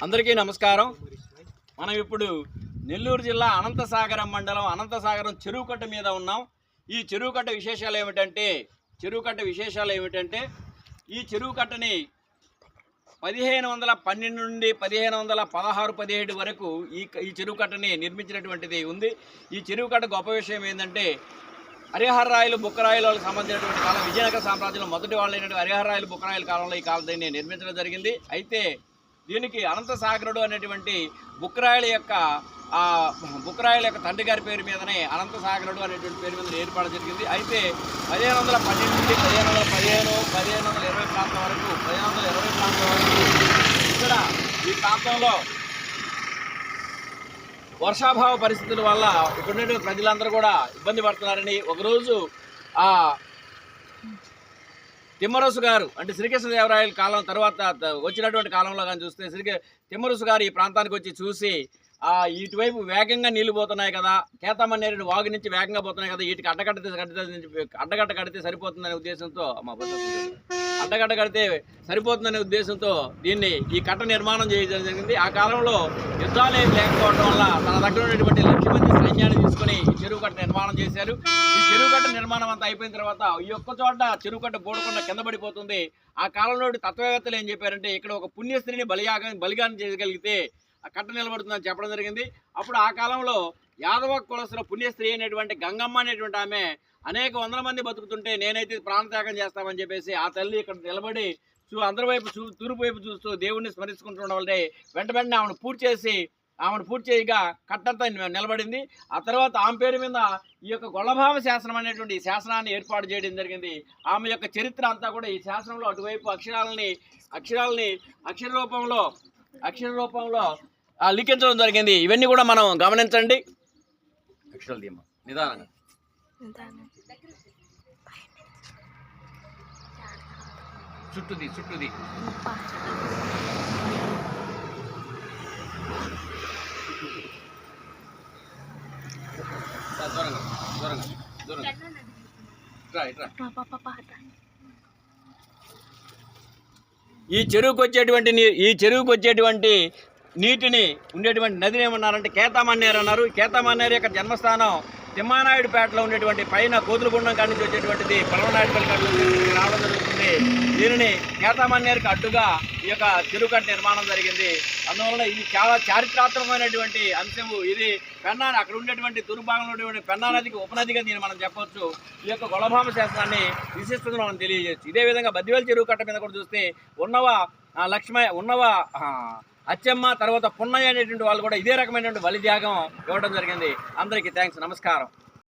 అందరికీ నమస్కారం. మనం ఇప్పుడు నెల్లూరు జిల్లా అనంతసాగరం మండలం అనంతసాగరం చెరువుకట్ట మీద ఉన్నాం. ఈ చెరువుకట్ట విశేషాలు ఏమిటంటే ఈ చెరువుకట్టని 1512 నుండి 1516-17 వరకు ఈ చెరువుకట్టని నిర్మించినటువంటిది ఉంది. ఈ చెరువుకట్ట గొప్ప విషయం ఏంటంటే హరిహరరాయలు బుక్కరాయలు వాళ్ళకి సంబంధించినటువంటి కాలం విజయనగర సామ్రాజ్యంలో మొదటి వాళ్ళైనటువంటి హరిహరరాయలు బుక్కరాయల కాలంలో ఈ కాలం దీన్ని నిర్మించడం జరిగింది. అయితే దీనికి అనంతసాగరుడు అనేటువంటి బుక్కరాయల యొక్క తండ్రి గారి పేరు మీదనే అనంతసాగరుడు అనేటువంటి పేరు మీద ఏర్పాటు జరిగింది. అయితే 1512 నుండి 1515, 1520 ప్రాంతం వరకు 1520 ప్రాంతం వరకు ఇక్కడ ఈ ప్రాంతంలో వర్షాభావ పరిస్థితుల వల్ల ఇక్కడ ప్రజలందరూ కూడా ఇబ్బంది పడుతున్నారని ఒకరోజు తిమ్మరసు గారు అంటే శ్రీకృష్ణదేవరాయల కాలం తర్వాత వచ్చినటువంటి కాలంలో కానీ చూస్తే తిమ్మరసు గారు ఈ ప్రాంతానికి వచ్చి చూసి ఇటువైపు వేగంగా నీళ్లు పోతున్నాయి కదా, కేతమన్నేరు వాగు నుంచి వేగంగా పోతున్నాయి కదా, వీటికి అడ్డగట్ట కడితే సరిపోతుందనే ఉద్దేశంతో సరిపోతుందనే ఉద్దేశంతో దీన్ని ఈ కట్ట నిర్మాణం చేయడం జరిగింది. ఆ కాలంలో యుద్ధాలు ఏమి లేకపోవడం వల్ల తన దగ్గర ఉన్నటువంటి 1,00,000 మంది సైన్యాన్ని తీసుకుని ఈ చెరువు కట్ట నిర్మాణం చేశారు. ఈ చెరువు కట్ట నిర్మాణం అంతా అయిపోయిన తర్వాత ఈ ఒక్క చోట చెరువు కట్ట బోడకుండా కింద పడిపోతుంది. ఆ కాలంలో తత్వవేత్తలు ఏం చెప్పారంటే ఇక్కడ ఒక పుణ్యస్త్రీని బలిగానం చేయగలిగితే ఆ కట్ట నిలబడుతుందని చెప్పడం జరిగింది. అప్పుడు ఆ కాలంలో యాదవ కులస్తుల పుణ్యస్త్రీ అయినటువంటి గంగమ్మ అనేటువంటి ఆమె అనేక వందల మంది బతుకుతుంటే నేనైతే ప్రాణత్యాగం చేస్తామని చెప్పేసి ఆ తల్లి ఇక్కడ నిలబడి అందరి వైపు తూర్పు వైపు చూస్తూ దేవుణ్ణి స్మరించుకుంటుండడం వల్ల వెంటనే ఆమెను పూర్తి చేయగా కట్టంతా నిలబడింది. ఆ తర్వాత ఆమె పేరు మీద ఈ యొక్క గొల్లభామ శాసనం అనేటువంటి శాసనాన్ని ఏర్పాటు చేయడం జరిగింది. ఆమె యొక్క చరిత్ర అంతా కూడా ఈ శాసనంలో అటువైపు అక్షర రూపంలో లిఖించడం జరిగింది. ఇవన్నీ కూడా మనం గమనించండి. అక్షరాలు తీయమ్మ నిదానంగా. చుట్టూది దూరంగా ఈ చెరువుకు వచ్చేటువంటి నీటిని ఉండేటువంటి నదిని ఏమన్నారంటే కేతమన్నేరు అన్నారు. కేతమన్నేరు యొక్క జన్మస్థానం తిమ్మానాయుడుపేటలో ఉండేటువంటి పైన కోతులగుండం కాడి నుంచి వచ్చేటువంటిది పలవనాయుడుపల్లి కాడి నుంచి రావడం జరుగుతుంది. దీనిని కేతమన్నేరుకి అడ్డుగా ఈ యొక్క చెరువుకట్ట నిర్మాణం జరిగింది. అందువలన ఇది చాలా చారిత్రాత్మకమైనటువంటి అంశము. ఇది అక్కడ ఉండేటువంటి తూర్పుభాగంలో ఉండేటువంటి పెన్నా నదికి ఉపనదిగా దీన్ని మనం చెప్పవచ్చు. ఈ యొక్క గొల్లభామ శాసనాన్ని విశిష్టతను మనం తెలియజేయచ్చు. ఇదే విధంగా బద్దివేలు చెరువు కట్ట మీద కూడా చూస్తే ఉన్నవ అచ్చమ్మ తర్వాత పున్నయ్య అనేటువంటి వాళ్ళు కూడా ఇదే రకమైనటువంటి బలిత్యాగం ఇవ్వడం జరిగింది. అందరికీ థ్యాంక్స్, నమస్కారం.